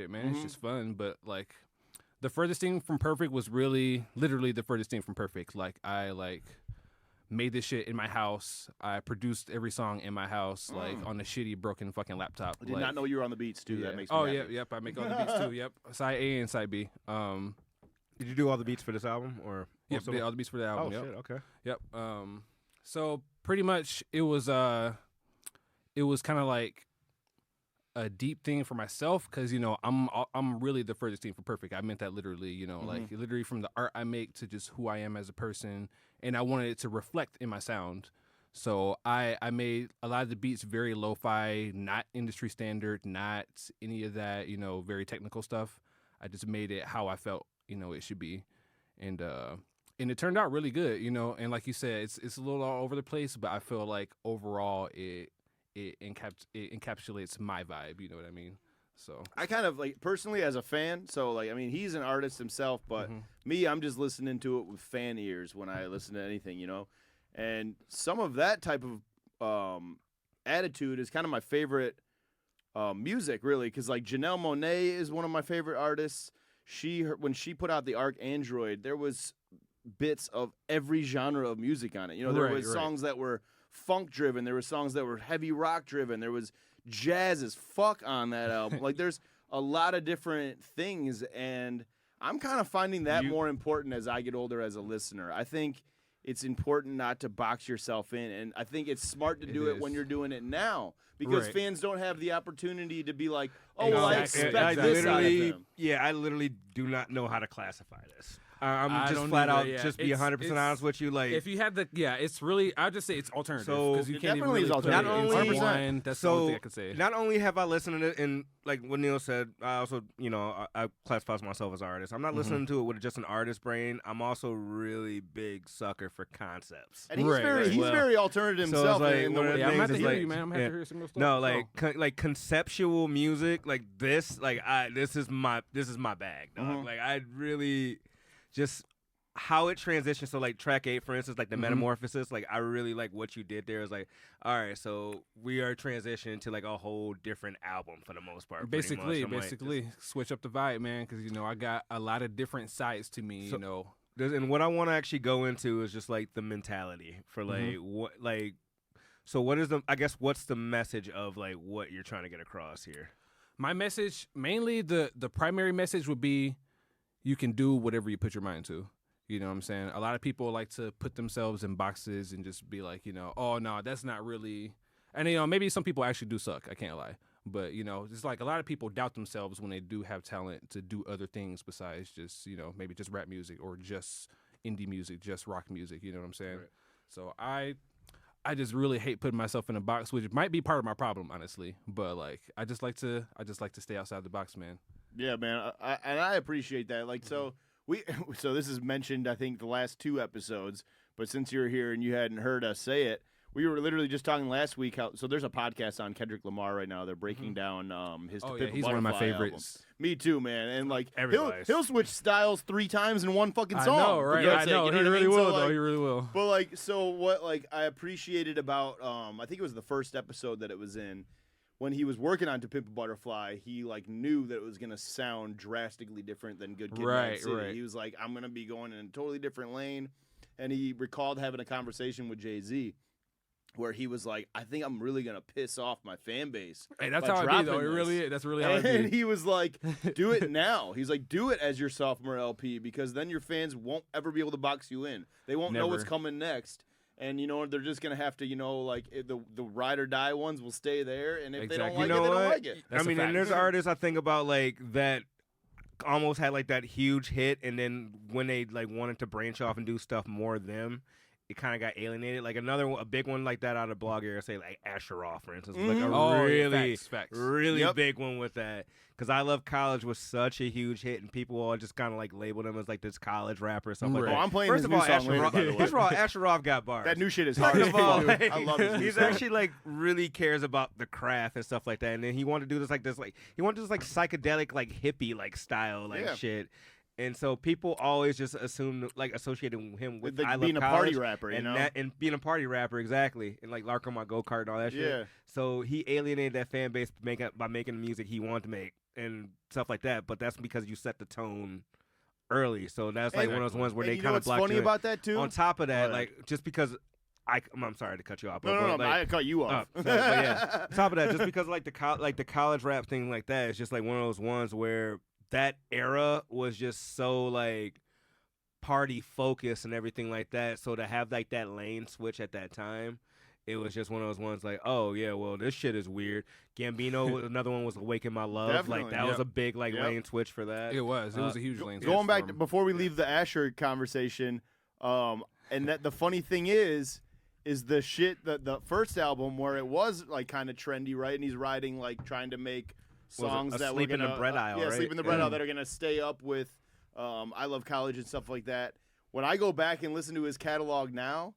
man. It's just fun. But like, the furthest thing from perfect was really, literally the furthest thing from perfect. Like, I made this shit in my house. I produced every song in my house, like on a shitty, broken fucking laptop. I did not know you were on the beats too. Yeah. That makes me happy. Yep. I make all the beats too. Yep. Side A and side B. Did you do all the beats for this album, or Yep, did all the beats for the album. Oh yep. shit, okay. Yep. So pretty much it was kind of like a deep thing for myself because I'm really the furthest thing from perfect. I meant that literally, like literally from the art I make to just who I am as a person, and I wanted it to reflect in my sound. So I made a lot of the beats very lo-fi, not industry standard, not any of that, very technical stuff. I just made it how I felt, it should be, and it turned out really good, And like you said, it's a little all over the place, but I feel like overall it encapsulates my vibe. You know what I mean? So I kind of like personally as a fan. So like, I mean, he's an artist himself, but me, I'm just listening to it with fan ears when I listen to anything, And some of that type of attitude is kind of my favorite music, really, because like Janelle Monae is one of my favorite artists. When she put out the Arc Android, there was bits of every genre of music on it. There was songs that were funk driven, there were songs that were heavy rock driven, there was jazz as fuck on that album. Like there's a lot of different things, and I'm kind of finding that more important as I get older as a listener. I think it's important not to box yourself in, and I think it's smart to do it when you're doing it now, because fans don't have the opportunity to be like, oh, well, I expect this out of him. Yeah, I literally do not know how to classify this. I'm just flat out, just be 100% honest with you. Like, if you had it's really, I'd just say it's alternative. So because you it can't even definitely really is put it alternative. into one. That's the only thing I could say. Not only have I listened to it, and like what Neil said, I also, I classify myself as an artist. I'm not listening to it with just an artist brain. I'm also really big sucker for concepts. And he's very alternative himself. So in the way. I'm happy to hear you, man. I'm happy to hear some of stuff. No, like conceptual music, like this, this is my bag, dog. Like I really just how it transitions. So like track 8, for instance, like the metamorphosis, like I really like what you did there. Is like, all right, so we are transitioning to like a whole different album for the most part. Basically, switch up the vibe, man, because I got a lot of different sides to me. And what I want to actually go into is just like the mentality for like what like. So what is what's the message of like what you're trying to get across here? My message, mainly the primary message would be, you can do whatever you put your mind to. You know what I'm saying? A lot of people like to put themselves in boxes and just be like, oh, no, that's not really. And, maybe some people actually do suck. I can't lie. But, it's like a lot of people doubt themselves when they do have talent to do other things besides just, maybe just rap music or just indie music, just rock music. You know what I'm saying? Right. So I just really hate putting myself in a box, which might be part of my problem, honestly. But, like, I just like to stay outside the box, man. Yeah, man. I appreciate that. Like, so this is mentioned, I think, the last 2 episodes, but since you're here and you hadn't heard us say it, we were literally just talking last week so there's a podcast on Kendrick Lamar right now. They're breaking down his To Pimp a he's one of my favorites. Album. Me too, man. And like he'll switch styles 3 times in one fucking song. I know, right? I know. He really will, though. He really will. But like, so what like I appreciated about I think it was the first episode that it was in. When he was working on To Pimp a Butterfly, he like knew that it was gonna sound drastically different than Good Kid, Mad City. Right. He was like, I'm gonna be going in a totally different lane, and he recalled having a conversation with Jay-Z, where he was like, I think I'm really gonna piss off my fan base. Hey, that's how it be, though. It really is. That's really how it be. And he was like, do it now. He's like, do it as your sophomore LP, because then your fans won't ever be able to box you in. They won't know what's coming next. And, they're just going to have to, like, the ride or die ones will stay there. And if they don't like it, they don't like it. That's and there's artists I think about, like, that almost had, like, that huge hit. And then when they, like, wanted to branch off and do stuff more them, it kind of got alienated. Like, a big one like that out of blog area, say, like, Asheroff, for instance. Like, a really big one with that. Because I Love College was such a huge hit, and people all just kind of, like, labeled him as, like, this college rapper or something like that. I'm playing his new song later, by the way. First of all, Asheroff got bars. That new shit is hard. I love his new He's song. actually, like, really cares about the craft and stuff like that. And then he wanted to do this, like, psychedelic, like, hippie, like, style, like, shit. And so people always just assume, like, associated him with I Love being a College party rapper, and being a party rapper, exactly, and like on my go kart and all that shit. So he alienated that fan base by making the music he wanted to make, and stuff like that. But that's because you set the tone early. So that's like one of those ones where And they you kind know of what's block funny you. about that too? On top of that, Go ahead. like just because I'm sorry to cut you off. No, but I cut you off. but yeah, on top of that, just because like the college rap thing like that, it's just like one of those ones where that era was just so like party focused and everything like that. So to have like that lane switch at that time, it was just one of those ones like, oh yeah, well this shit is weird. Gambino, another one was Awaken My Love. Definitely, like that was a big like lane switch for that. It was a huge lane. Going switch back for to, him. before we leave the Asher conversation, and that the funny thing is the shit the first album where it was like kind of trendy, right? And he's writing like trying to make songs that Sleep were in the gonna, Bread Aisle, yeah, right? Sleep in the Bread Aisle that are gonna stay up with I Love College and stuff like that. When I go back and listen to his catalog now,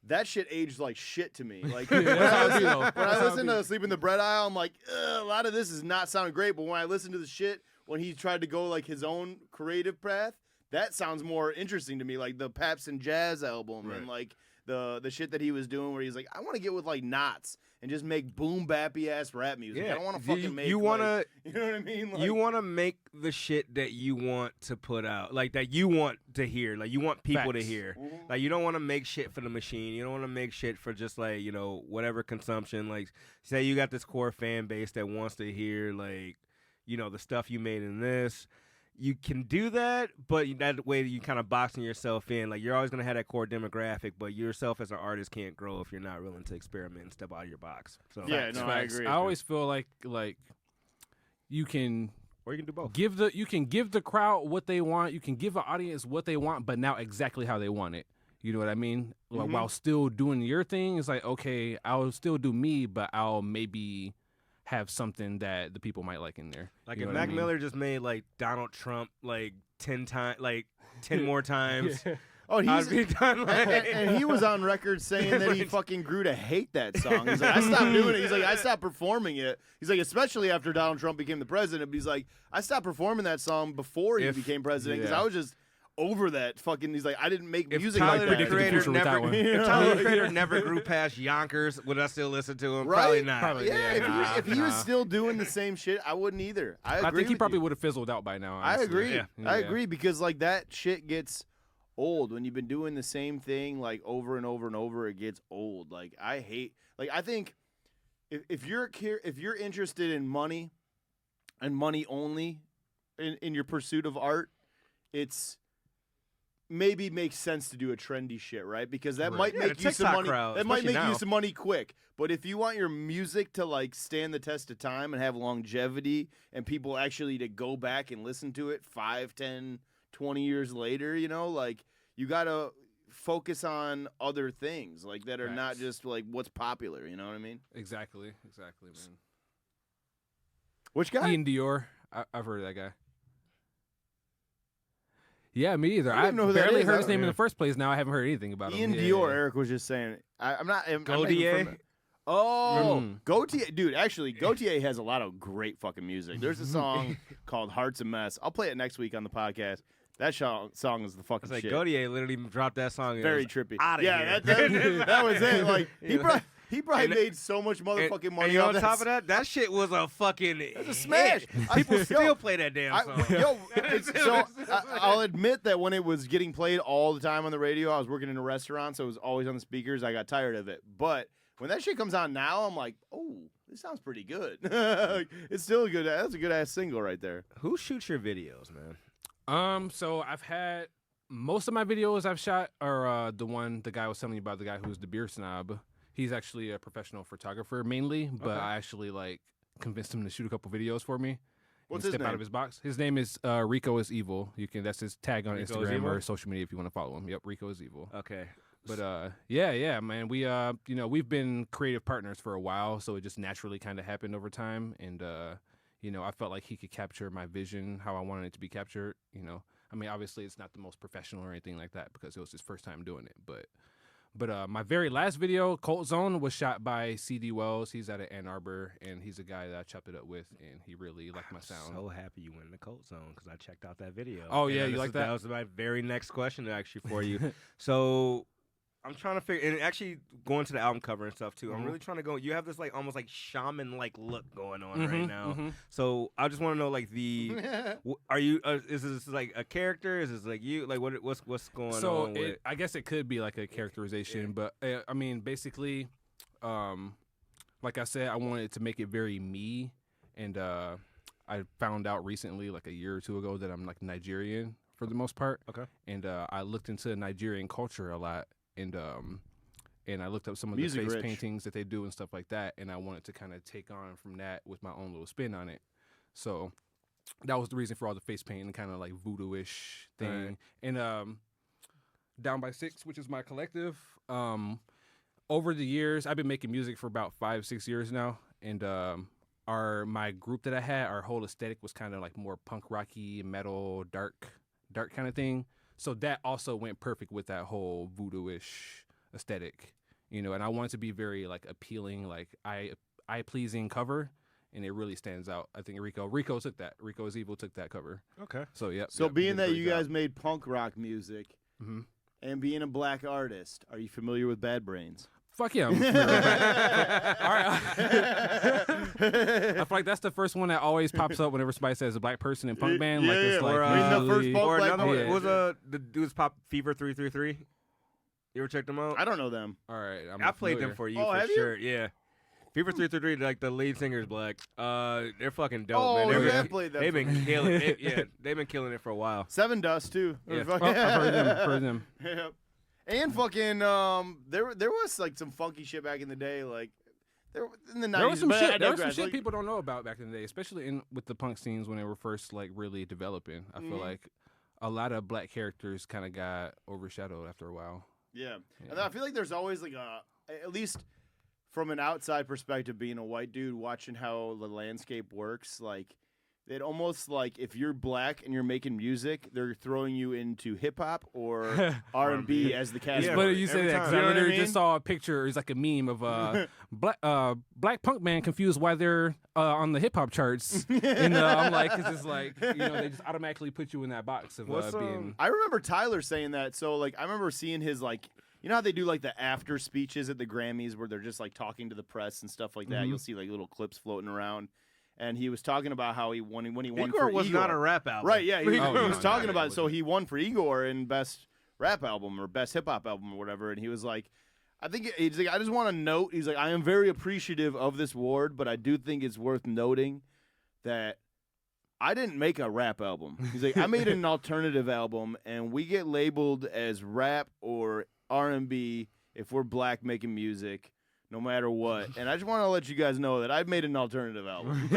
that shit aged like shit to me. Like when I listen to Sleep in the Bread Aisle, I'm like, a lot of this is not sounding great. But when I listen to the shit when he tried to go like his own creative path, that sounds more interesting to me. Like the Paps and Jazz album and like the shit that he was doing where he's like, I want to get with like Knots and just make boom bappy ass rap music. I don't want to fucking make. You wanna, like, you know what I mean? Like, you want to make the shit that you want to put out, like that you want to hear, like you want people to hear. Like you don't want to make shit for the machine. You don't want to make shit for just like whatever consumption. Like say you got this core fan base that wants to hear like the stuff you made in this. You can do that, but that way you kind of boxing yourself in. Like you're always gonna have that core demographic, but yourself as an artist can't grow if you're not willing to experiment and step out of your box. So yeah, no, I agree. I always feel like you can, or you can do both. You can give the crowd what they want. You can give the audience what they want, but now exactly how they want it. You know what I mean? Like, while still doing your thing, it's like, okay, I'll still do me, but I'll maybe have something that the people might like in there. Like you know if what I Mac mean? Miller just made like Donald Trump like 10 times, like 10 more times. Oh, I'd be done. Like, and he was on record saying that he fucking grew to hate that song. He's like, I stopped doing it. He's like, I stopped performing it. He's like, especially after Donald Trump became the president. But he's like, I stopped performing that song before he became president because I was just over that fucking. He's like, I didn't make music like Tyler that. the Creator never, if Tyler the Creator never grew past Yonkers, would I still listen to him? Right? Probably not. Probably, Yeah, if he was still doing the same shit, I wouldn't either. I think he with probably you. would have fizzled out by now. I Honestly. agree. Yeah. I agree because like that shit gets old when you've been doing the same thing like over and over and over. It gets old. Like I hate. Like I think if you're interested in money and money only in your pursuit of art, it's maybe makes sense to do a trendy shit, right? Because that might make you some money. That might make you some money quick. But if you want your music to like stand the test of time and have longevity and people actually to go back and listen to it 5, 10, 20 years later, like you got to focus on other things like that are not just like what's popular, you know what I mean? Exactly, man. Which guy? Ian Dior. I've heard of that guy. Yeah, me either. I don't know who that barely is. heard his name in the first place. Now I haven't heard anything about Ian him. Dior. Eric was just saying. I'm not even Gautier? Oh, Gautier, dude. Actually, Gautier has a lot of great fucking music. There's a song called "Heart's a Mess." I'll play it next week on the podcast. That song is the fucking It's like shit. Gautier literally dropped that song. Very trippy. Yeah, that was it. Like he probably made so much motherfucking money. And on top of that shit was a fucking it's a smash. People still play that damn song. I'll admit that when it was getting played all the time on the radio, I was working in a restaurant, so it was always on the speakers. I got tired of it. But when that shit comes on now, I'm like, oh, this sounds pretty good. It's still a good. That's a good ass single right there. Who shoots your videos, man? So I've had most of my videos I've shot are the guy I was telling you about, the guy who's the beer snob. He's actually a professional photographer mainly, but I actually like convinced him to shoot a couple videos for me. What's his step name? out of his box. His name is Rico is Evil. That's his tag on Rico is Instagram Evil? or social media if you want to follow him. Yep, Rico is Evil. Okay. But yeah, man. We we've been creative partners for a while, so it just naturally kind of happened over time. And I felt like he could capture my vision how I wanted it to be captured. I mean, obviously it's not the most professional or anything like that because it was his first time doing it. But my very last video, Cult Zone, was shot by C.D. Wells. He's out of Ann Arbor, and he's a guy that I chopped it up with, and he really liked my sound. So happy you went in the Cult Zone because I checked out that video. Oh, yeah, you like that? That was my very next question actually for you. So I'm trying to figure, and actually going to the album cover and stuff too. I'm really trying to go. You have this like almost like shaman like look going on right now. So I just want to know like are you? Is this like a character? Is this like you? Like what's going on? With I guess it could be like a characterization, but I mean basically, like I said, I wanted to make it very me, and I found out recently, like a year or two ago, that I'm like Nigerian for the most part. Okay. And I looked into Nigerian culture a lot. And I looked up some of Music the face rich. paintings that they do and stuff like that, and I wanted to kind of take on from that with my own little spin on it. So that was the reason for all the face painting, kind of like voodoo-ish thing. Right. And Down by Six, which is my collective, over the years, I've been making music for about 5-6 years now, and my group that I had, our whole aesthetic was kind of like more punk rocky, metal, dark kind of thing. So that also went perfect with that whole voodoo-ish aesthetic, and I wanted to be very like appealing, like eye-pleasing cover, and it really stands out. I think Rico took that. Rico is Evil took that cover. Okay. So yeah. So he being did a that great you job. guys made punk rock music and being a black artist, are you familiar with Bad Brains? Fuck yeah. I'm familiar with that. All right. I feel like that's the first one that always pops up whenever somebody says a black person in punk band. Like it's like the first usually- punk Or black another one band. was the dudes Pop Fever 333. You ever checked them out? I don't know them. All right. I played them for you Oh, for have you? sure. Yeah. Fever 333, like the lead singer is black. They're fucking dope, Oh, man. yeah, I played that They've for- been killing it. Yeah, they've been killing it for a while. Seven Dust too. Yeah. Oh, I've heard them. Yep. And fucking there was like some funky shit back in the day, like there in the 90s. There was some but I shit. There was some digress. shit Like, people don't know about back in the day, especially with the punk scenes when they were first like really developing. I feel like a lot of black characters kind of got overshadowed after a while. Yeah. And I feel like there's always like at least from an outside perspective, being a white dude watching how the landscape works, like it almost like if you're black and you're making music, they're throwing you into hip hop or R&B as the It's category. funny you say Every that time. because You I know what literally mean? just saw a picture. It's like a meme of black punk man confused why they're on the hip hop charts, and I'm like, it's just like they just automatically put you in that box of being. I remember Tyler saying that. So like I remember seeing his like. You know how they do like the after speeches at the Grammys where they're just like talking to the press and stuff like that. You'll see like little clips floating around, and he was talking about how when he won Igor for was Igor. not a rap album, right? Yeah, he was talking no, about it it. So he won for Igor in best rap album or best hip hop album or whatever, and he was like, he's like, I just want to note. He's like, I am very appreciative of this award, but I do think it's worth noting that I didn't make a rap album. He's like, I made an alternative album, and we get labeled as rap or R&B if we're black making music, no matter what. And I just want to let you guys know that I've made an alternative album.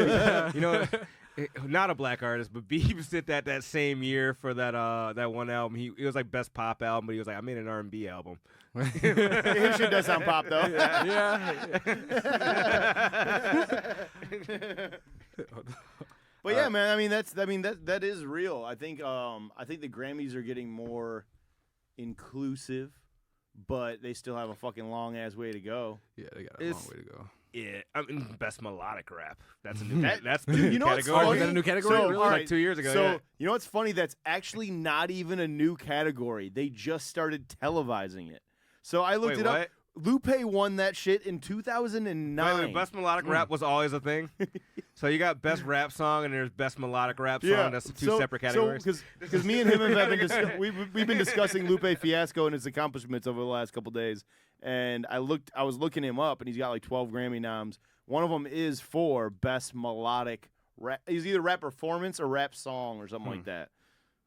Not a black artist, but Biebs did that same year for that one album. It was like best pop album, but he was like, I made an R&B album. His shit does sound pop though. Yeah. But yeah, man. I mean, that is real. I think the Grammys are getting more inclusive, but they still have a fucking long ass way to go. Yeah, they got a long way to go. Yeah, I mean, best melodic rap. That's a new. That's the Dude, new what's category. funny? Is that a new category? So, Really? all Like right, 2 years ago. So yeah. you know what's funny? That's actually not even a new category. They just started televising it. So I looked Wait, it up. what? Lupe won that shit in 2009. Wait, best melodic rap was always a thing. So you got best rap song and there's best melodic rap song. That's two separate categories. Because me and him have been we've been discussing Lupe Fiasco and his accomplishments over the last couple days, and I was looking him up, and he's got like 12 Grammy noms. One of them is for best melodic rap. He's either rap performance or rap song or something like that.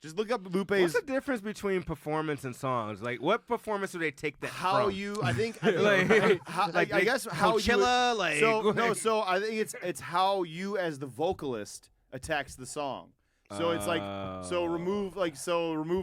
Just look up Lupe's. What's the difference between performance and songs? Like, what performance do they take that how from? you? I think Like, I guess how Coachella, you. like So no, so I think it's how you as the vocalist attacks the song. So it's like remove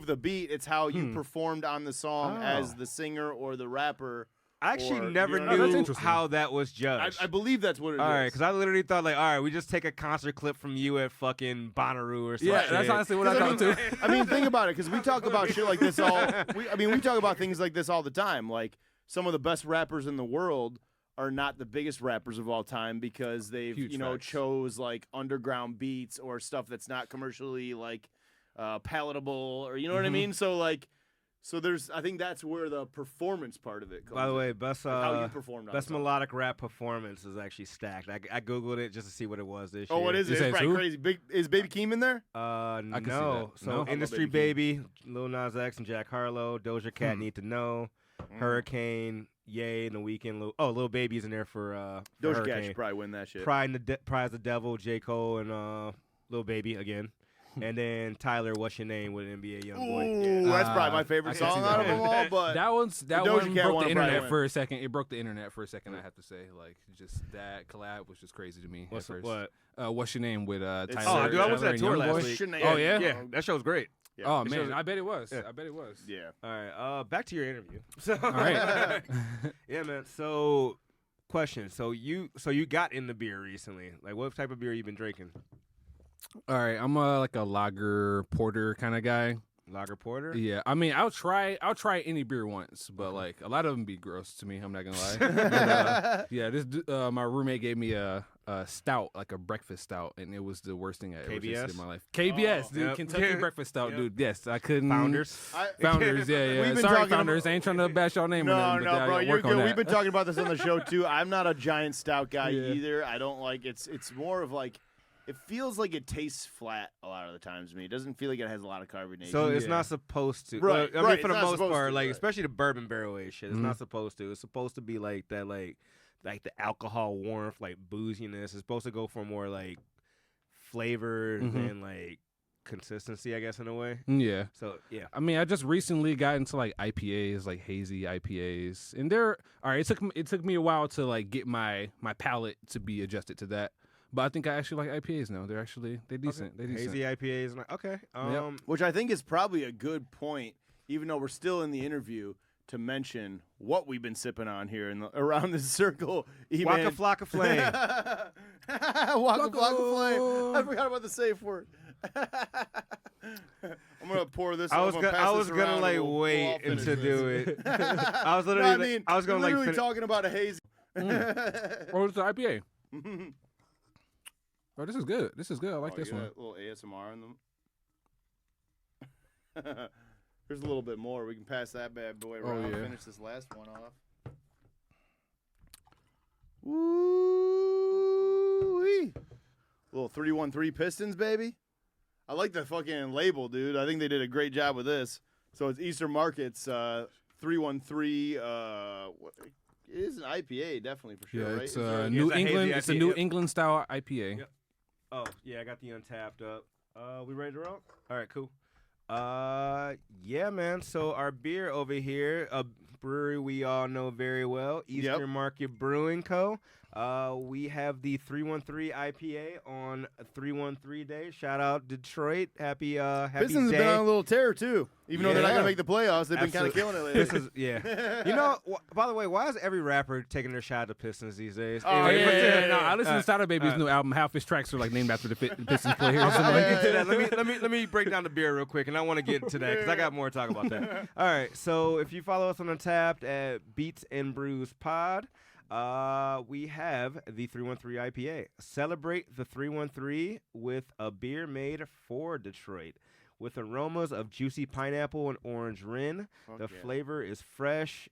the beat. It's how you performed on the song as the singer or the rapper. I actually or, never you know what I that's knew interesting. how that was judged. I believe that's what it is. All right, because I literally thought like, all right, we just take a concert clip from you at fucking Bonnaroo or something. Yeah, that's honestly what I thought too. I mean, think about it, because we talk about shit like this all. We talk about things like this all the time. Like some of the best rappers in the world are not the biggest rappers of all time because they've Huge facts. chose like underground beats or stuff that's not commercially like palatable or you know what I mean. So like So I think that's where the performance part of it comes. By the way, in. best How you performed on best the song. melodic rap performance is actually stacked. I googled it just to see what it was this Oh, year. what is You it? say It's who? probably crazy. Is Baby Keem in there? can see No. that. So No? Industry Baby Baby, Lil Nas X, and Jack Harlow, Doja Cat, Need to Know, Hurricane, Ye, and The Weeknd. Lil Baby's in there for Doja Cat Hurricane. should probably win that shit. Prize the Devil, J. Cole, and Lil Baby again. And then Tyler, What's Your Name with NBA YoungBoy. Ooh, that's probably my I favorite can see song that. out of them all. But that Doja one Cat broke one the will probably internet win. for a second. It broke the internet for a second. I have to say, like, just that collab was just crazy to me. What's at first. What? What's Your Name with Tyler? Oh, dude, I went to Tyler that and tour last YoungBoy? week. Shouldn't Oh, have- yeah? Yeah, that show was great. Yeah. Oh It man, shows- I bet it was. Yeah. I bet it was. Yeah. All right, back to your interview. So, All right. yeah, man. So, question. So you got into beer recently. Like, what type of beer you been drinking? All right. I'm like a lager porter kind of guy. Lager porter. Yeah. I mean, I'll try any beer once, but like a lot of them be gross to me. I'm not gonna lie. But, yeah. My roommate gave me a stout, like a breakfast stout, and it was the worst thing I ever tasted KBS? in my life. KBS, dude. Yep. Kentucky breakfast stout, Yep. dude. Yes, I couldn't. Founders. Founders, yeah. We've been Sorry, talking Founders. about- I ain't trying to bash y'all name or No, nothing, but I bro, gotta you're work on good. that. We've been talking about this on the show too. I'm not a giant stout guy Yeah. either. I don't like it's more of like it feels like it tastes flat a lot of the times to me. It doesn't feel like it has a lot of carbonation. So it's Yeah. not supposed to. Right, I mean, right, for it's the not most supposed part, to, like right. especially the bourbon barrel aged shit. It's Mhm. not supposed to. It's supposed to be like that, like the alcohol warmth, like booziness. It's supposed to go for more like flavor Mhm. than like consistency, I guess, in a way. Yeah. So yeah. I mean, I just recently got into like IPAs, like hazy IPAs, and they're all right. It took me a while to like get my palate to be adjusted to that, but I think I actually like IPAs now. They're decent. They're decent. Hazy IPAs. Okay. which I think is probably a good point, even though we're still in the interview, to mention what we've been sipping on here around this circle. Waka Flocka Flame. Waka Flocka Flame. I forgot about the safe word. I'm gonna pour this. I was I'm gonna, I pass was this gonna around like and we'll wait all finish to this. do it. I was No, literally. I mean, I was gonna we're like. literally talking about a hazy. Oh, it's the IPA. Oh, this is good. This is good. I like this one. A little ASMR in them. There's a little bit more. We can pass that bad boy around. yeah. Finish this last one off. Woo-wee. Little 313 Pistons, baby. I like the fucking label, dude. I think they did a great job with this. So it's Eastern Market's 313. What, it is an IPA, definitely for sure, Yeah, right? it's Is there- New it's a hazy England. It's a IPA, New yep. England style IPA. Yep. Oh yeah, I got the Untapped up. We ready to roll? All right, cool. Yeah, man. So our beer over here, a brewery we all know very well, Eastern Market Brewing Co. We have the 313 IPA on 313 Day. Shout out Detroit. Happy Pistons day. have been on a little tear too. Even though they're not Yeah. gonna make the playoffs, they've been kind of Absolutely. killing it lately. Yeah. You know, by the way, why is every rapper taking their shot at the Pistons these days? Oh, Oh, Anyway, yeah. No, I listen to Sada Baby's new album. Half his tracks are like named after the Pistons players. I'm gonna Yeah, get to yeah, that. Let me break down the beer real quick, and I want to get to that because I got more to talk about that. All right, so if you follow us on Untapped at Beats and Brews Pod, we have the 313 IPA. Celebrate the 313 with a beer made for Detroit, with aromas of juicy pineapple and orange rind. Fuck The yeah. flavor is fresh,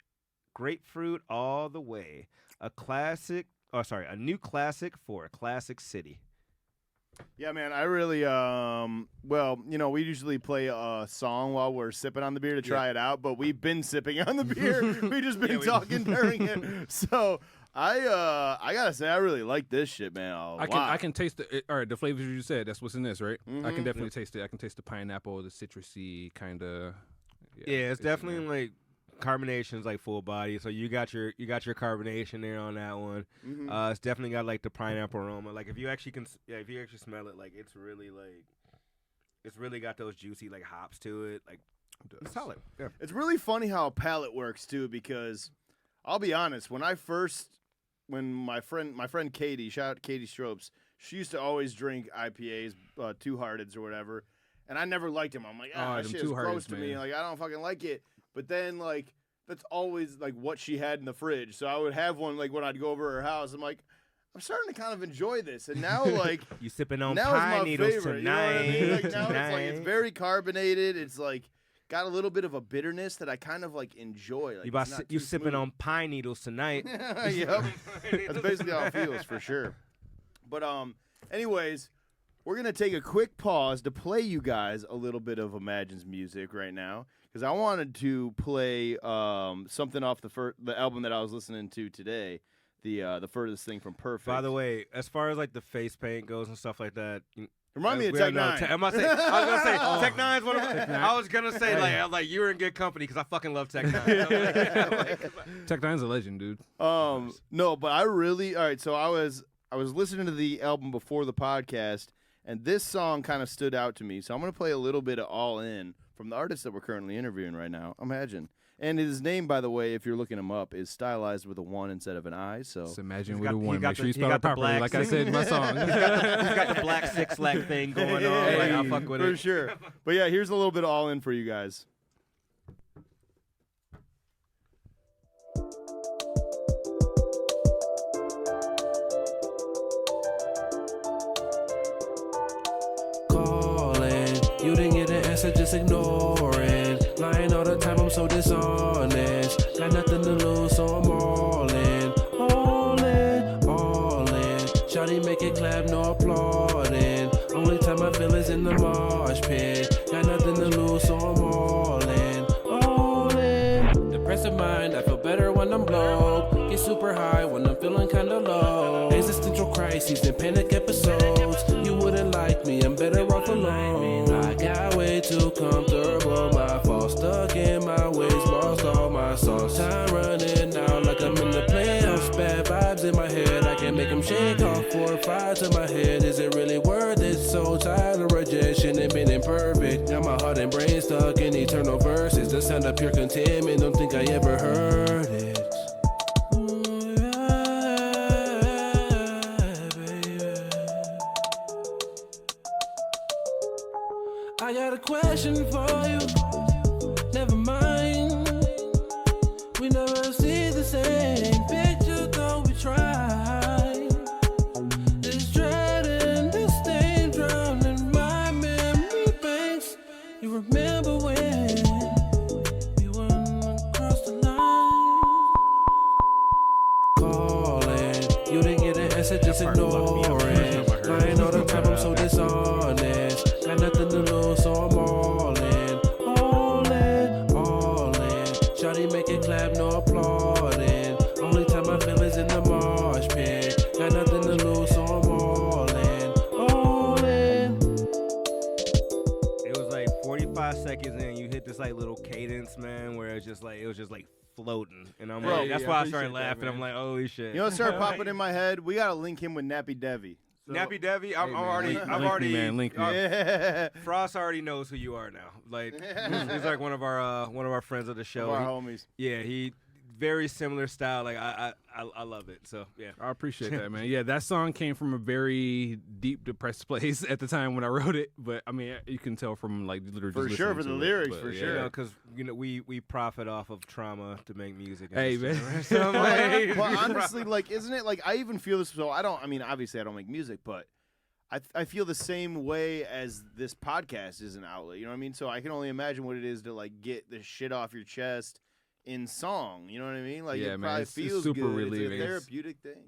grapefruit all the way. A new classic for a classic city. Yeah, man, I really, well, you know, we usually play a song while we're sipping on the beer to try it out, but we've been sipping on the beer. We've just been talking during it. So I gotta say, I really like this shit, man. I can taste all right, the flavors you said. That's what's in this, right? I Mhm. can definitely taste it. I can taste the pineapple, the citrusy kind of. Yeah, it's in there. definitely like carbonation's like full body. So you got your carbonation there on that one. Mhm. It's definitely got like the pineapple aroma. Like if you actually if you actually smell it, like it's really got those juicy like hops to it. Like it's solid. Yeah. It's really funny how a palate works too, because I'll be honest, when my friend Katie, shout out to Katie Stropes, she used to always drink IPAs, Two Hearteds or whatever, and I never liked them. I'm like, that them shit Two is gross Hearteds, to me. man. Like I don't fucking like it. But then like that's always like what she had in the fridge. So I would have one like when I'd go over to her house. I'm like, I'm starting to kind of enjoy this, and now like You sipping on now it's pine my needles favorite. tonight. You know what I mean? Like now tonight. it's very carbonated. It's like got a little bit of a bitterness that I kind of like enjoy. Like, You sipping on pine needles tonight. Yep. That's basically how it feels for sure. But anyways, we're gonna take a quick pause to play you guys a little bit of Imagine's music right now, because I wanted to play something off the album that I was listening to today, the Furthest Thing From Perfect. By the way, as far as like the face paint goes and stuff like that, remind me of Tech Nine. I was gonna say Tech Nine's one of my. I was gonna say like you were in good company because I fucking love Tech Nine. Tech Nine's a legend, dude. No, but I really all right. So I was listening to the album before the podcast, and this song kind of stood out to me. So I'm gonna play a little bit of All In from the artist that we're currently interviewing right now, Imagine. And his name, by the way, if you're looking him up, is stylized with a 1 instead of an I. So Imagine with a 1. Make sure you spell it properly, like I said in my song. He's got the black 6-leg thing going on. Like, I'll fuck with for it. sure. But yeah, here's a little bit of All In for you guys. Calling, you didn't get an answer, just ignoring. Lying all the time, I'm so dishonest. Got nothing to lose, so I'm all in. All in, all in. Shawty make it clap, no applauding. Only time I feel is in the mosh pit. Got nothing to lose, so I'm all in. All in. Depressive mind, I feel better when I'm low. Get super high when I'm feeling kinda low. Existential crises and panic episodes. You wouldn't like me, I'm better off alone. I got way too comfortable, my fault. Stuck in my ways, lost all my songs. Time running out like I'm in the playoffs. Bad vibes in my head, I can make them shake off 4 or 5 to my head. Is it really worth it? So tired of rejection and being imperfect. Got my heart and brain stuck in eternal verses. The sound of pure contentment, don't think I ever heard it. I got a question for you. Never mind. We never see the same picture, though we try. This dread and this stain drowned in my memory banks. You remember when we went across the line? Calling, you didn't get an answer, just ignoring. Lying all the time, I'm so dishonest. Got nothing to lose, so I'm all in. All in, all in. Shawty make it clap, no applauding. Only time I feel is in the mosh pit. Got nothing to lose, so I'm all in. All in. It was like 45 seconds in, you hit this like little cadence, man, where it was just like floating, and I'm like, that's why I started laughing. I'm like, holy shit. You know what started popping in my head? We gotta link him with Nappy Devi. So, Nappy Devi, I'm Link me. Frost already knows who you are now. Like he's like one of our friends of the show. Our homies. Yeah, he very similar style. Like I love it. So yeah, I appreciate that, man. Yeah, that song came from a very deep, depressed place at the time when I wrote it. But I mean, you can tell from like literally for sure for the lyrics, for sure. Because we profit off of trauma to make music. Hey man, so well, honestly, like, isn't it like I even feel this? So I mean, obviously I don't make music, but I feel the same way as this podcast is an outlet. You know what I mean? So I can only imagine what it is to like get the shit off your chest in song, you know what I mean? Like, yeah, it man, probably it's feels super good. relieving. It's a therapeutic thing.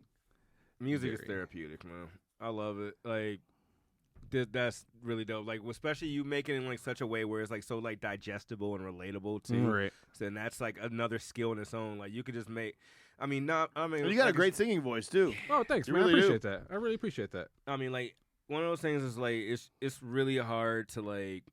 Music is therapeutic, man. I love it. Like, that's really dope. Like, especially you make it in like such a way where it's like so like digestible and relatable too. Right. So, and that's like another skill in its own. Like, you could just make. Well, you got a great singing voice too. Oh, thanks, you man. Really I appreciate that. I really appreciate that. I mean, like, one of those things is like it's really hard to like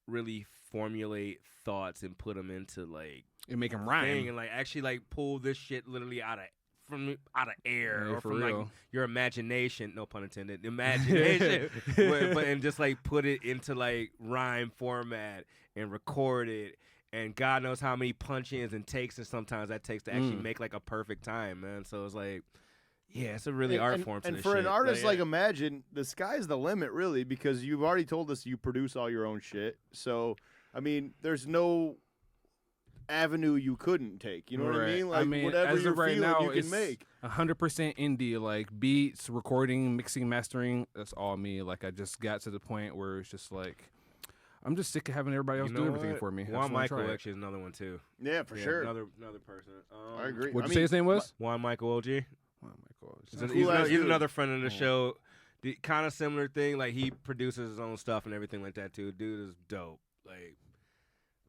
really formulate thoughts and put them into like and make them rhyme and like actually like pull this shit literally out of air or from real. like your imagination, no pun intended, imagination, but and just like put it into like rhyme format and record it. And God knows how many punch-ins and takes and sometimes that takes to actually make like a perfect time, man. So it's like, yeah, it's a really art form to and this for shit. an artist like Imagine, the sky's the limit, really, because you've already told us you produce all your own shit. So, I mean, there's no avenue you couldn't take. You know what I mean? Like, whatever as you're of right feeling, now, you can make. 100% indie, like beats, recording, mixing, mastering. That's all me. Like, I just got to the point where it's just like, I'm just sick of having everybody else You know do everything what? for me. I Juan just wanna Michael try it. actually is another one too. Yeah, for sure. Another person. I agree. What'd you say his name was? Juan Michael OG. Oh my God. He's, Cool he's, ass another, he's dude. another friend of the show. Kind of similar thing. Like he produces his own stuff and everything like that too. Dude is dope.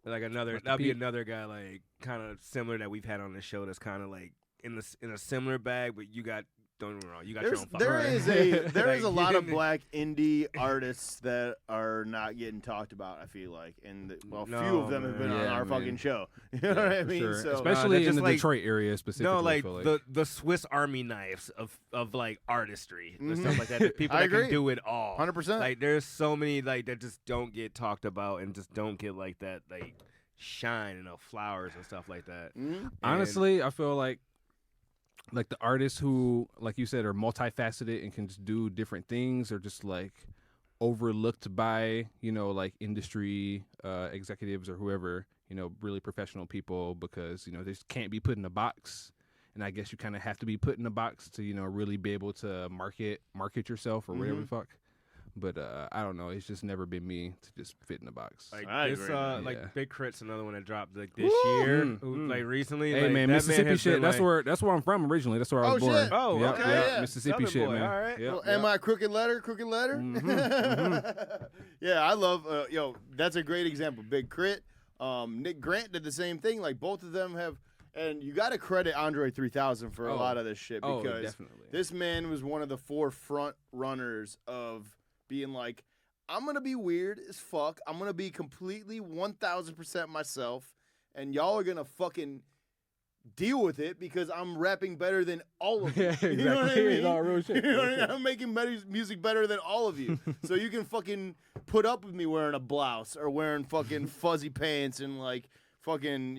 Like another. Must That'd be compete. another guy like kind of similar that we've had on the show. That's kind of like in a similar bag, but you got. Don't get me wrong. You got your own. There fucking- is a Like, lot he of didn't- black indie artists that are not getting talked about. I feel like, and few of them have been on Yeah, our man. fucking show. You know what I For mean? sure. So Especially that's in the just like- Detroit area specifically. No, I like feel the Swiss Army knives of like artistry and Mhm. stuff like that. The people I that agree. can do it all. 100%. Like there's so many like that just don't get talked about and just don't get like that like shine and flowers and stuff like that. Mhm. Honestly, I feel like the artists who, like you said, are multifaceted and can just do different things are just like overlooked by, like industry executives or whoever, really professional people because, they just can't be put in a box. And I guess you kind of have to be put in a box to, really be able to market yourself or whatever the fuck. But I don't know. It's just never been me to just fit in a box. Like I this, agree, man. like Yeah. Big Crit's another one that dropped like this year, like recently. Hey like, man, that Mississippi has shit. been, That's like, where I'm from originally. That's where I was born. shit. Oh, Yep, okay, yep, yeah. Mississippi Southern shit, boy, man. all right. Yep, Well, yep. am I crooked letter? Yeah, I love. That's a great example. Big Crit. Nick Grant did the same thing. Like both of them have, and you got to credit Andre 3000 for a lot of this shit Oh, because definitely. this man was one of the forefront runners of being like, I'm gonna be weird as fuck. I'm gonna be completely 1000% myself, and y'all are gonna fucking deal with it because I'm rapping better than all of you. Yeah, exactly. You know what I mean? No, real shit. You know what I Real mean? shit. I'm making music better than all of you. So you can fucking put up with me wearing a blouse or wearing fucking fuzzy pants and like fucking,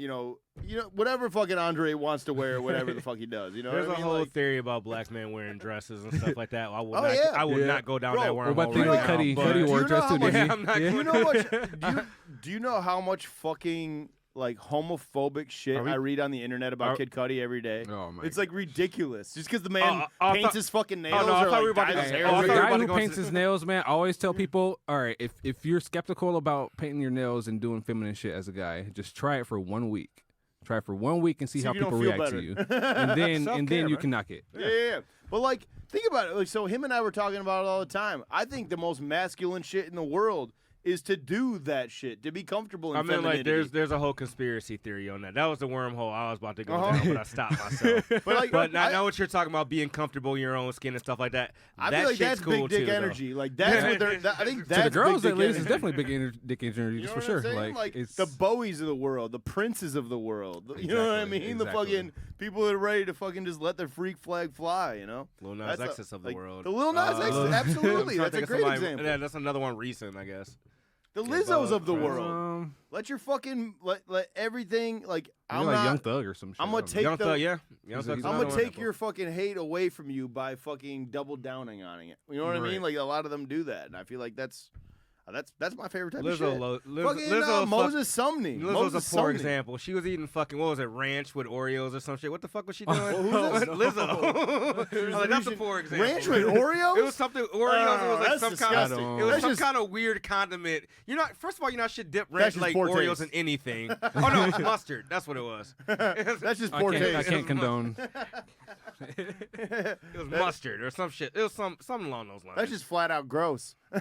whatever fucking Andre wants to wear, whatever the fuck he does. You know There's what I a mean? whole Like, their about black men wearing dresses and stuff like that. I would Oh, not. yeah. I would Yeah. not go down Bro, that What wormhole about right thing know- with now. Cuddy? but- Cuddy do wore you a dress know too, how much- didn't Yeah, I'm not he? do you going- know do you know how much fucking like homophobic shit Are we- I read on the internet about are- Kid Cudi every day? Oh my. It's like ridiculous. Just because the man I paints thought- his fucking nails no, I or thought we were like about to dyes go- his oh, hair. I As a thought we were guy about who to go paints into- his nails, man, I always tell people, all right, if you're skeptical about painting your nails and doing feminine shit as a guy, just try it for 1 week. Try it for 1 week and see See how if you don't people feel react better. to you, and then Self-care, you man. can knock it. Yeah. But like, think about it. Like, so him and I were talking about it all the time. I think the most masculine shit in the world is to do that shit, to be comfortable in I mean, like, femininity. there's a whole conspiracy theory on that. That was the wormhole I was about to go Uh-huh. down, but I stopped myself. But like, But I know what you're talking about, being comfortable in your own skin and stuff like that. I that feel like shit's that's cool big dick too, though. energy. Like that's what they're. I think that's To the girls, big at dick least, it's energy. definitely dick energy, You just know for what I'm sure. saying? Like it's the Bowies of the world, the Princes of the world. You know what I Exactly, mean? The exactly. fucking people that are ready to fucking just let their freak flag fly. You know? Lil Nas That's X's of the like, world. The Lil Nas X, I'm absolutely. trying That's to a think of great somebody- example. Yeah, that's another one recent, I guess. The Lizzos of the Chris. world. Let your fucking let everything like you're I'm like not. Young Thug or some shit. I'm gonna I don't take know. Young the- Thug, yeah. Young He's Thug's a- I'm another gonna one. take your fucking hate away from you by fucking double downing on it. You know what I mean? Right. Like a lot of them do that, and I feel like that's my favorite type of Lizzo, shit. Fucking Lizzo, Moses Sumney. Lizzo's Moses a poor Sumney. example. She was eating fucking, what was it, ranch with Oreos or some shit. What the fuck was she doing? Well, who's this? Lizzo. I was like, that's a poor example. Ranch with Oreos? It was something Oreos. It was like that's some disgusting. kind of. It was That's some just- kind of weird condiment. You're not. First of all, you're not shit dip That's ranch just like poor Oreos taste. in anything. Oh no, it's mustard. That's what it was. That's just I poor can't, I taste. can't condone. It was mustard or some shit. It was something along those lines. That's just flat out gross. I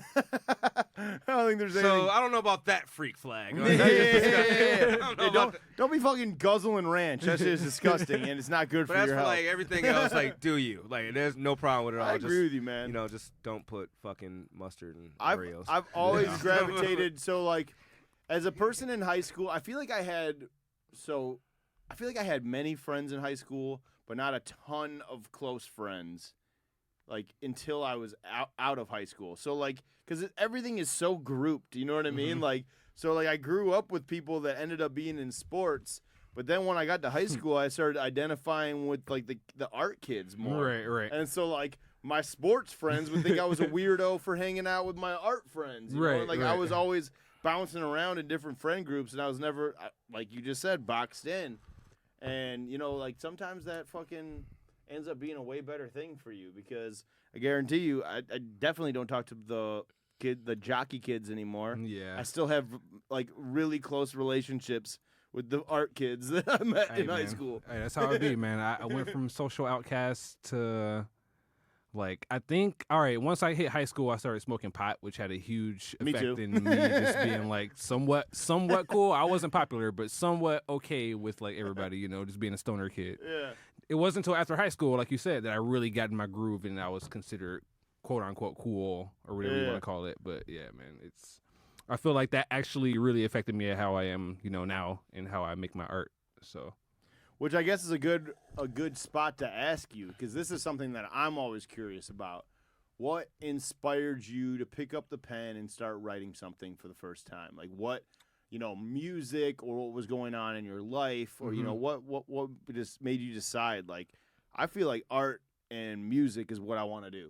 don't think there's anything. so I don't know about that freak flag. Yeah, Like, yeah, that's yeah, disgusting. yeah, I yeah. don't know Hey, about that. don't be fucking guzzling ranch. That shit is disgusting and it's not good But for that's your for health. like everything else. Like, do you? Like, there's no problem with it all. I just, agree with you, man. You know, just don't put fucking mustard and I've Oreos. always Yeah. gravitated so like as a person in high school, I feel like I had many friends in high school, but not a ton of close friends. Like until I was out of high school. So like cuz everything is so grouped, you know what I mean? Like so like I grew up with people that ended up being in sports, but then when I got to high school, I started identifying with like the art kids more. Right. And so like my sports friends would think I was a weirdo for hanging out with my art friends. You know? Right, Like I right. was always bouncing around in different friend groups, and I was never, like you just said, boxed in. And you know, like sometimes that fucking ends up being a way better thing for you because I guarantee you, I definitely don't talk to the the jockey kids anymore. Yeah. I still have like really close relationships with the art kids that I met in high school. Hey, that's how it be, man. I went from social outcast to like I think once I hit high school, I started smoking pot, which had a huge Me effect too. in me just being like somewhat cool. I wasn't popular, but somewhat okay with like everybody, just being a stoner kid. Yeah. It wasn't until after high school, like you said, that I really got in my groove and I was considered quote unquote cool or whatever you want to call it. But yeah, man, I feel like that actually really affected me at how I am, now and how I make my art. So, which I guess is a good spot to ask you, because this is something that I'm always curious about. What inspired you to pick up the pen and start writing something for the first time? Like what, music or what was going on in your life, or what just made you decide like I feel like art and music is what I want to do.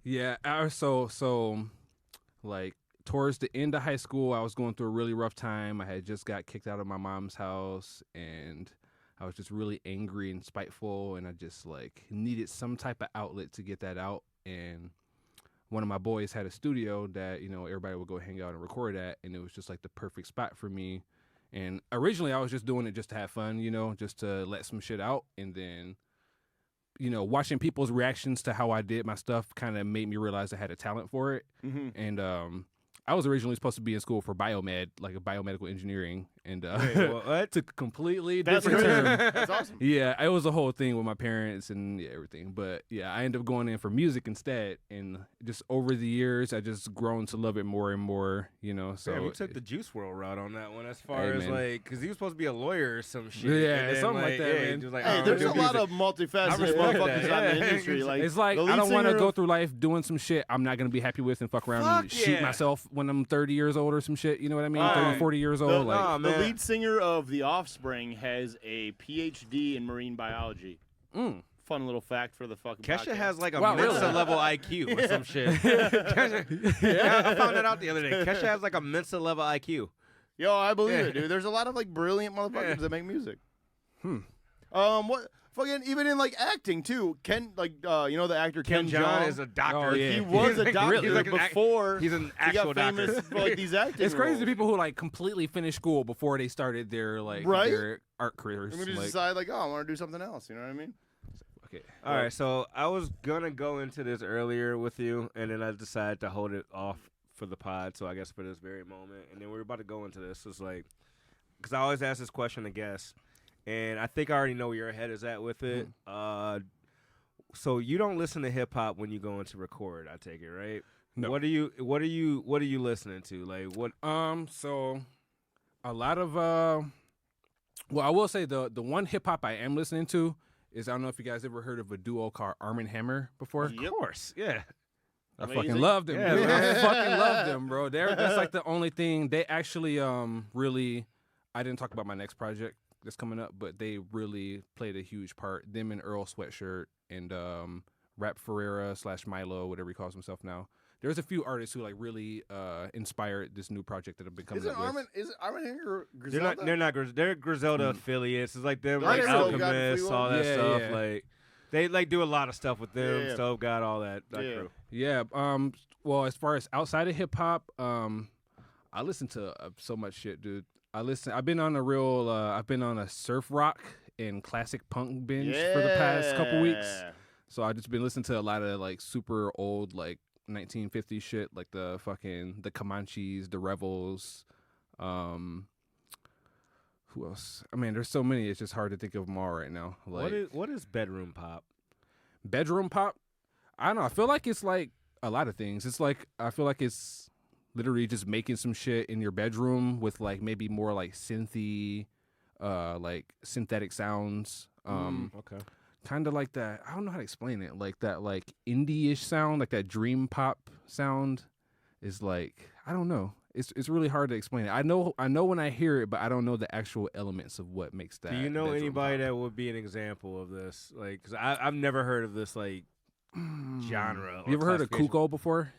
Yeah. So like towards the end of high school, I was going through a really rough time. I had just got kicked out of my mom's house, and I was just really angry and spiteful, and I just like needed some type of outlet to get that out. And one of my boys had a studio that, everybody would go hang out and record at, and it was just like the perfect spot for me. And originally I was just doing it just to have fun, just to let some shit out. And then, watching people's reactions to how I did my stuff kind of made me realize I had a talent for it. Mm-hmm. And I was originally supposed to be in school for biomed, like a biomedical engineering, and what? took a completely That's different great. turn. That's awesome. Yeah, it was a whole thing with my parents and everything. But yeah, I ended up going in for music instead. And just over the years, I just grown to love it more and more, So yeah, we took the Juice WRLD route on that one as far Hey, as man. like, because he was supposed to be a lawyer or some shit. Yeah, and then, something like that, man. he was like, Hey, I'm there's gonna a do lot music. of multifaceted respect motherfuckers that, out in the yeah. industry. Like it's like the I lead don't want to singer go of- through life doing some shit I'm not going to be happy with and fuck around and Fuck shoot yeah. myself when I'm 30 years old or some shit. You know what I mean? 30, 40 years old. The, like, the man. lead singer of The Offspring has a PhD in marine biology. Fun little fact for the fucking Kesha podcast. has like a Wow, Mensa really? level IQ or some shit. Kesha, yeah, I found that out the other day. Kesha has like a Mensa level IQ. Yo, I believe Yeah. it, dude. There's a lot of like brilliant motherfuckers Yeah. that make music. What fucking even in like acting too. Ken, like the actor Ken John Jeong, is a doctor. Oh, yeah. he was a doctor He's like an before he's an he actual got famous doctor. for like these acting. it's crazy roles. people who like completely finish school before they started their like Right? their art careers. I'm gonna just Like, decide like, oh, I want to do something else. You know what I mean? okay. All right, so I was gonna go into this earlier with you, and then I decided to hold it off for the pod. So I guess for this very moment, and then we're about to go into this. It's like, because I always ask this question to guests, and I think I already know where your head is at with it. So you don't listen to hip hop when you go into record, I take it, right? No. What are you listening to? Like what? So a lot of well, I will say the one hip hop I am listening to is, I don't know if you guys ever heard of a duo called Arm & Hammer before. Of course, yeah. I Amazing. fucking love them. Yeah, dude. man. I fucking love them, bro. That's like the only thing they actually really. I didn't talk about my next project that's coming up, but they really played a huge part. Them and Earl Sweatshirt and Rap Ferreira / Milo, whatever he calls himself now. There's a few artists who like really inspired this new project that I've been coming Is it up with. Armin Hammer Griselda? They're Griselda affiliates. It's like them, I like didn't know God Alchemist, Free all that Yeah, stuff. yeah. Like they like do a lot of stuff with them. Yeah. Stove got all that. Yeah. Crew. Yeah. Well, as far as outside of hip hop, I listen to so much shit, dude. I've been on a surf rock and classic punk binge for the past couple weeks. So I just been listening to a lot of like super old like 1950s shit, like the Comanches, the Rebels. Who else? I mean, there's so many. It's just hard to think of them all right now. Like What is bedroom pop? bedroom pop. I don't know. I feel like it's like a lot of things. It's like I feel like it's literally just making some shit in your bedroom with like maybe more like synthy, like synthetic sounds. Okay. Kind of like that. I don't know how to explain it. Like that, like indie-ish sound, like that dream pop sound, is like I don't know. It's really hard to explain it. I know when I hear it, but I don't know the actual elements of what makes that. Do you know bedroom anybody pop. that would be an example of this? Like, because I've never heard of this like genre. You ever heard of classification. Kuko before?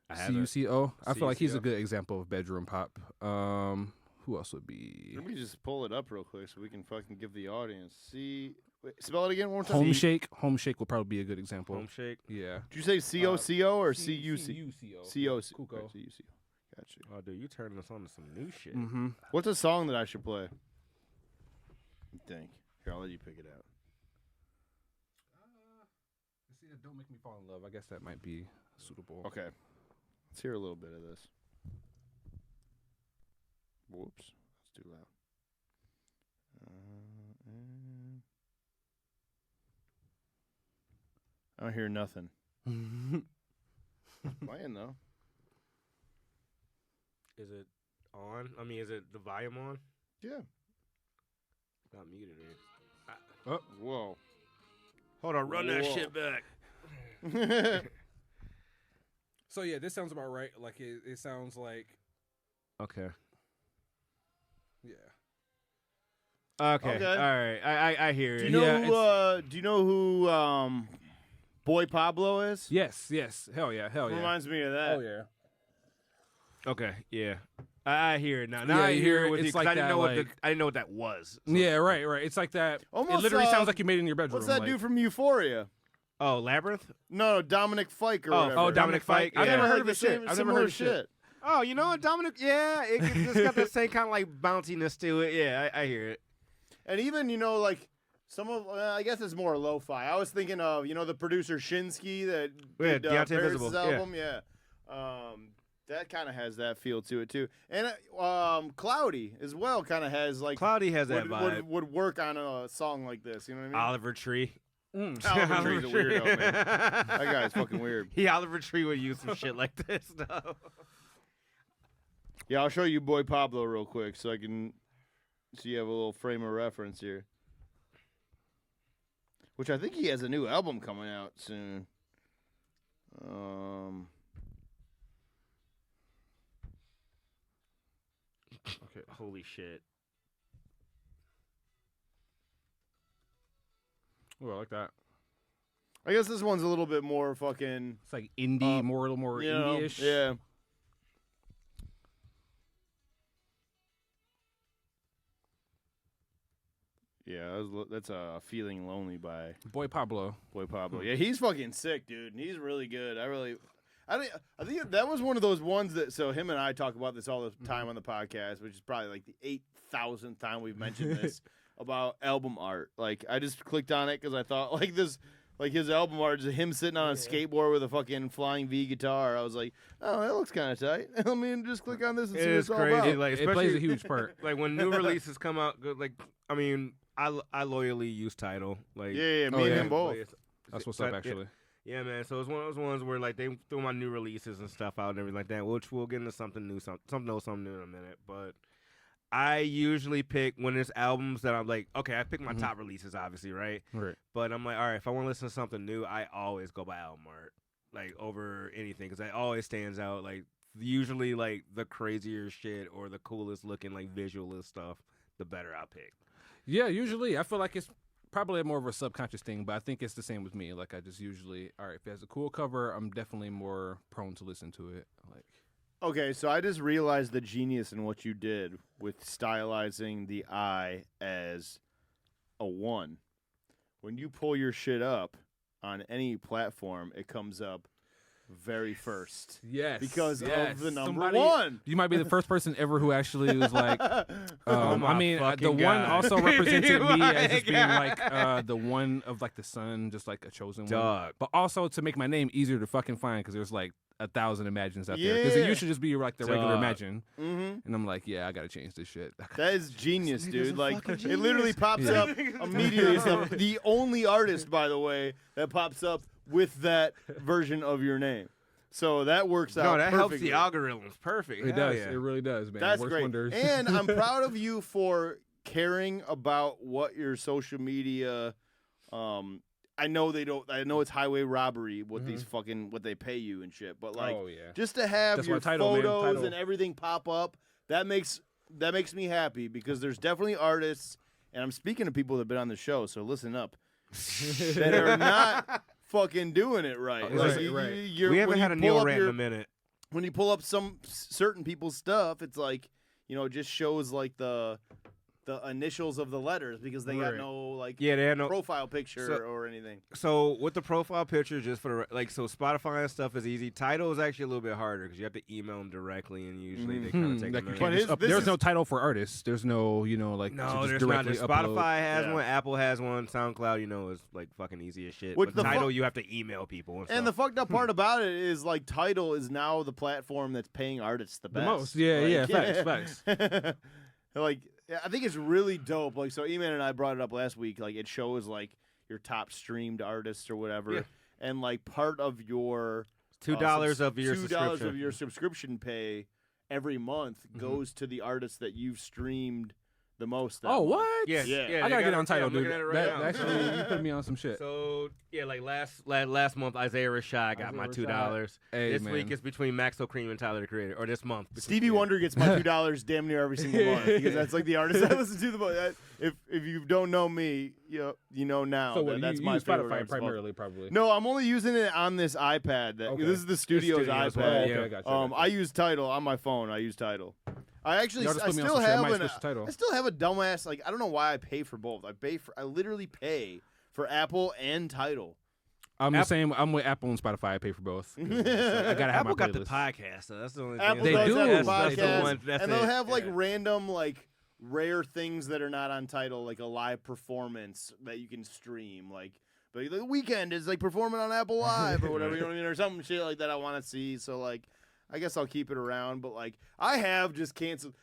I haven't. CUCO. I feel like he's a CUCO. good example of bedroom pop. Who else would be? Let me just pull it up real quick so we can fucking give the audience. Wait, spell it again one more time. Home Shake. Home Shake will probably be a good example. Home Shake. Yeah. Did you say C-O-C-O or C-U-C-O. C-U-C? C-O-C. Cuco. C-U-C. Gotcha. Oh, dude, you turning us on to some new shit. Mm-hmm. What's a song that I should play? You think? Here, I'll let you pick it out. See, that Don't Make Me Fall in Love. I guess that might be suitable. Okay. Let's hear a little bit of this. Whoops. That's too loud. I don't hear nothing. It's playing, though. Is it on? I mean, is it the volume on? Yeah. Not muted. Oh. Whoa. Hold on, run that Whoa. shit back. So, yeah, this sounds about right. Like, it sounds like, Okay. yeah. Okay. Okay. All right. I hear Do it. you know Yeah, do you know who Boy Pablo is? Yes. Hell yeah. Reminds me of that. Oh, yeah. Okay. Yeah. I hear it now. Now Yeah, I you hear hear it with it's you 'cause like I didn't that, know what like- I didn't know what that was. So. Yeah, right. It's like that. Almost, it literally sounds like you made it in your bedroom. What's that like, dude from Euphoria? Oh, Labyrinth. No, Dominic Fike or whatever. Oh, Dominic Fike. I've Yeah. never heard Like of the his shit. same- I've never similar heard of shit. Oh, you know what, Dominic? Yeah, it's got the same kind of like bounciness to it. Yeah, I hear it. And even, like some of, I guess it's more lo-fi. I was thinking of, the producer Shinsky that Yeah, did Deontay Paris' Visible, yeah. album. Yeah. That kind of has that feel to it too. And Cloudy as well kind of has like Cloudy has that vibe. would work on a song like this. You know what I mean? Oliver Tree. Oliver Tree's a weirdo, man. That guy's fucking weird. He Oliver Tree would use some shit like this though. Yeah, I'll show you Boy Pablo real quick so you have a little frame of reference here. Which I think he has a new album coming out soon. Okay, holy shit. Oh, I like that. I guess this one's a little bit more fucking It's like indie, a little more indie-ish. Yeah. Yeah, that's Feeling Lonely by Boy Pablo. Boy Pablo. Yeah, he's fucking sick, dude. And he's really good. I think that was one of those ones that, so him and I talk about this all the time on the podcast, which is probably like the 8,000th time we've mentioned this, about album art. Like, I just clicked on it because I thought, like, this, like, his album art is him sitting on a skateboard with a fucking Flying V guitar. I was like, oh, that looks kind of tight. Let me just click on this and see what it's all about. Like, It plays a especially- huge part. Like when new releases come out, like I mean, I loyally use Tidal. Like Yeah, me Oh, and yeah. him both. That's what's up, actually. Yeah, man. So it's one of those ones where like they throw my new releases and stuff out and everything like that, which we'll get into something new in a minute. But I usually pick when there's albums that I'm like, okay, I pick my top releases, obviously, right? Right. But I'm like, all right, if I want to listen to something new, I always go by album art, like over anything, because it always stands out. Like usually, like the crazier shit or the coolest looking like visualist stuff, the better I pick. Yeah, usually I feel like it's probably more of a subconscious thing, but I think it's the same with me. Like I just usually, all right, if it has a cool cover, I'm definitely more prone to listen to it. Like, Okay, so I just realized the genius in what you did with stylizing the I as a 1. When you pull your shit up on any platform, it comes up very first. yes, Because of the number Somebody- 1. You might be the first person ever who actually was like, Oh my I mean, the fucking one God. also represented me as just being My like the one of like the sun, just like a chosen one. Dog. But also to make my name easier to fucking find because there's like 1,000 Imagines out there. Because Yeah. it used to just be like the regular Dog. Imagine. Mm-hmm. And I'm like, yeah, I gotta change this shit. That is genius, This nigga's dude. a Like, fucking it literally genius. pops Yeah. up immediately. It's the only artist, by the way, that pops up with that version of your name. So that works out No, that helps perfectly. the algorithms. Perfect. It Hell does. Yeah. It really does, man. That's Works great. wonders. And I'm proud of you for caring about what your social media. I know they don't. I know it's highway robbery what these fucking what they pay you and shit. But like, oh yeah. just to have That's your why Tidal, man, photos Tidal. and everything pop up, that makes me happy because there's definitely artists, and I'm speaking to people that have been on the show, so listen up, that are not fucking doing it right. Oh, Like, right, right. We haven't had a Neil rant in a minute. when you pull up some certain people's stuff, it's like, it just shows like the the initials of the letters because they got no like they had no profile picture or anything. So with the profile picture, just for so Spotify and stuff is easy. Tidal is actually a little bit harder because you have to email them directly, and usually they kind of take a minute. There's no title for artists. There's no there's not. Spotify has one, Apple has one, SoundCloud is like fucking easy as shit. But Tidal you have to email people. And the fucked up part about it is like Tidal is now the platform that's paying artists the best. The most, yeah, facts. Like. Yeah, I think it's really dope. Like, so E-Man and I brought it up last week. Like, it shows like your top streamed artists or whatever, and like part of your $2 of your $2 of your subscription pay every month goes to the artists that you've streamed the most. Oh, what? Yeah. I gotta get on Tidal, dude. Right actually, you put me on some shit. So like last month, Isaiah Rashad got my $2. Hey, this week it's between Maxo Cream and Tyler the Creator, or this month. Stevie Wonder gets my $2 damn near every single month because that's like the artist I listen to the most. If you don't know me, you know now. So that's you my use favorite Spotify primarily, probably. No, I'm only using it on this iPad. This is the studio's iPad. Okay, I gotcha. I use Tidal on my phone. I use Tidal. I still have a dumbass, like, I don't know why I pay for both. I literally pay for Apple and Tidal. I'm the same. I'm with Apple and Spotify. I pay for both. I gotta have Apple my got the playlist. podcast, so that's the only Apple thing. does have a That's podcast, and they'll have like random like rare things that are not on Tidal, like a live performance that you can stream. Like, but the Weeknd is like performing on Apple Live or whatever, you know what I mean, or some shit like that I want to see. So like, I guess I'll keep it around. But like, I have just canceled.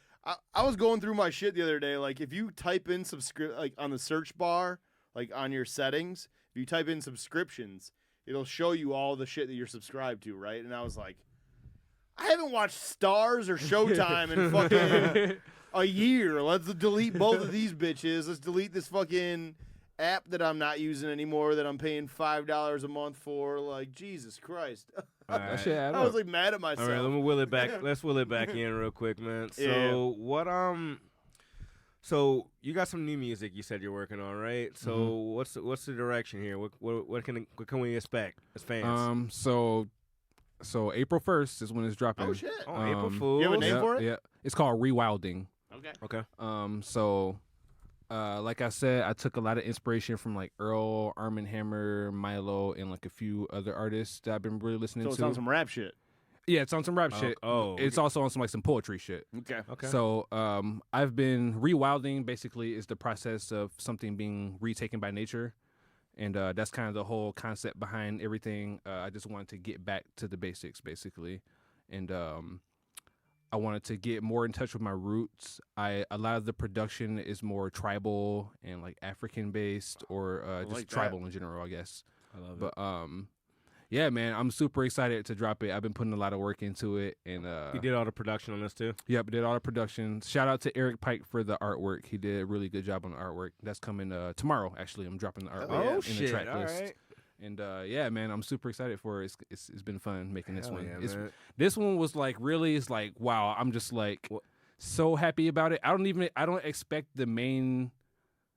I was going through my shit the other day. Like, if you type in like on the search bar, like on your settings, if you type in subscriptions, it'll show you all the shit that you're subscribed to, right? And I was like, I haven't watched Stars or Showtime in fucking a year. Let's delete both of these bitches. Let's delete this fucking app that I'm not using anymore that I'm paying $5 a month for. Like, Jesus Christ. Right. I was like mad at myself. All right, let me will it back. Let's will it back in real quick, man. So what? So you got some new music you said you're working on, right? So what's the direction here? What can we expect as fans? So April 1st is when it's dropping. Oh shit! April Fool's. You have a name for it? Yeah, it's called Rewilding. Okay. So like I said, I took a lot of inspiration from like Earl, Armand Hammer, Milo, and like a few other artists that I've been really listening to. So it's on some rap shit. Yeah, it's on some rap shit. Oh, it's also on some poetry shit. Okay. So I've been rewilding. Basically, is the process of something being retaken by nature, and that's kind of the whole concept behind everything. I just wanted to get back to the basics, basically, and I wanted to get more in touch with my roots. A lot of the production is more tribal and like African based, or just like tribal in general, I guess. I love it. But yeah, man, I'm super excited to drop it. I've been putting a lot of work into it, and you did all the production on this too. Yep, did all the production. Shout out to Eric Pike for the artwork. He did a really good job on the artwork. That's coming tomorrow. Actually, I'm dropping the artwork in the track list. Right. And yeah, man, I'm super excited for it. It's been fun making this one. Yeah, this one was like really, it's like wow. I'm just like so happy about it. I don't expect the main.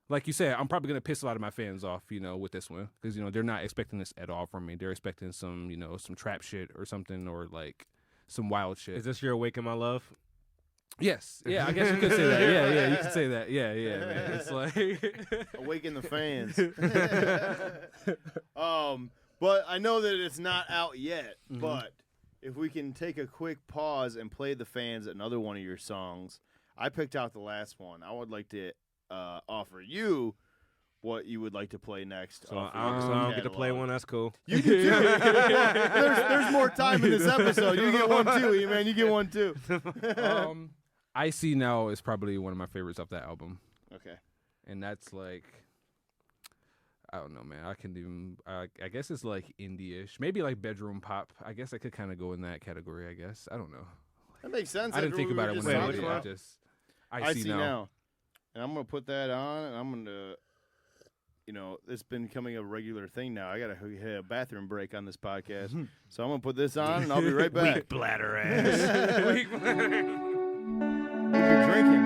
Like you said, I'm probably gonna piss a lot of my fans off, with this one, because they're not expecting this at all from me. They're expecting some, some trap shit or something, or like some wild shit. Is this your Awaken My Love? Yes, yeah, I guess you could say that. Yeah, you could say that. Yeah, man. It's like Awaken the fans. But I know that it's not out yet. Mm-hmm. But if we can take a quick pause and play the fans another one of your songs, I picked out the last one. I would like to offer you what you would like to play next. So I don't get to play one. That's cool. You do too. there's more time in this episode. You get one too, man. You get one too. I See Now is probably one of my favorites off that album. Okay. And that's like, I don't know, man. I guess it's like indie-ish. Maybe like bedroom pop. I guess I could kind of go in that category, I guess. I don't know. That makes sense. I didn't think about it when I did it. Just, I See Now. And I'm going to put that on, and I'm going to, it's been becoming a regular thing now. I got to hit a bathroom break on this podcast. So I'm going to put this on, and I'll be right back. Weak bladder ass. Weak bladder. You're drinking.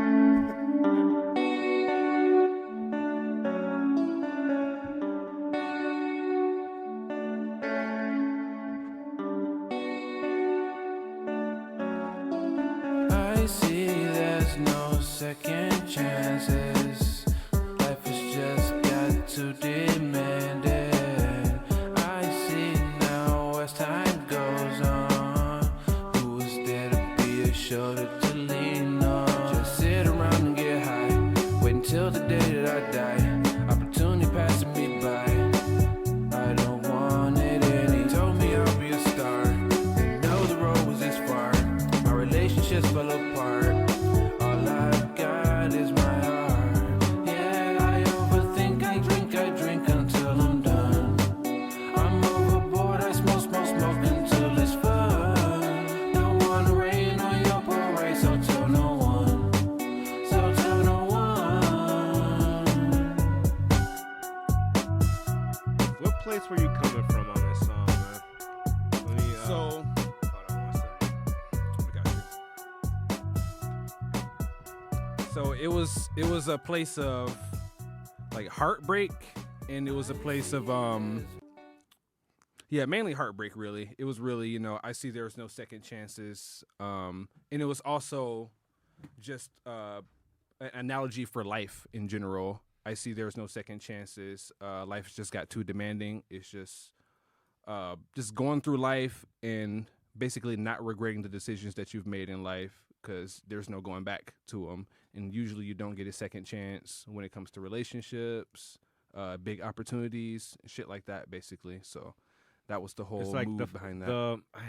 I see there's no second chances. Life has just got too demanding. I see now as time goes on. Who is there to be a shoulder to lean on? Just sit around and get high. Wait until the day that I die. Opportunity passing me by. I don't want it any. Told me I'll be a star. Know the road was this far. My relationships fell apart. All I've got is my heart. Yeah, I overthink, I drink until I'm done. I'm overboard, I smoke until it's fun. Don't wanna rain on your parade, so tell no one. So tell no one. What place were you coming from on this song, man? Let me, So hold on one second. So it was a place of like heartbreak, and it was a place of mainly heartbreak. Really, it was really, I see there's no second chances, and it was also just an analogy for life in general. I see there's no second chances. Life's just got too demanding. It's just going through life and basically not regretting the decisions that you've made in life, because there's no going back to them. And usually you don't get a second chance when it comes to relationships, big opportunities, shit like that, basically. So that was the whole It's like move behind that. I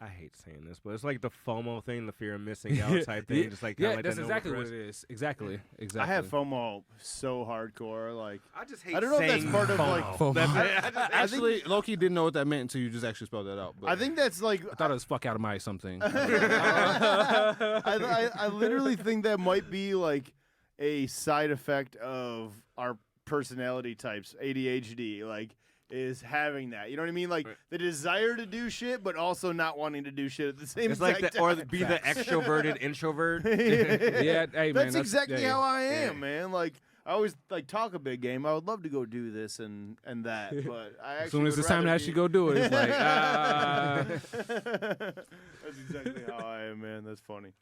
hate saying this, but it's like the FOMO thing, the fear of missing out type thing. Just like, yeah, like that's that no exactly what regrets. it is. Exactly. I have FOMO so hardcore. Like, I just hate I don't know if that's saying part of FOMO. like. FOMO. That's it. I just- Actually, Loki didn't know what that meant until you just actually spelled that out. But I think that's like. I thought it was fuck out of my something. I literally think that might be like a side effect of our personality types, ADHD. Like, is having that. You know what I mean? Like the desire to do shit, but also not wanting to do shit at the same It's like time. be the extroverted introvert. Yeah, hey, man, That's exactly yeah, how I yeah. am, man. Like I always like talk a big game. I would love to go do this and that, but I actually As soon as would it's time to rather actually be- go do it, it's like, That's exactly how I am, man. That's funny.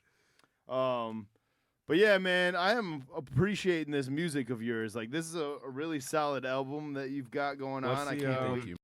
But yeah, man, I am appreciating this music of yours. Like this is a really solid album that you've got going What's on. I the, can't Thank wait you.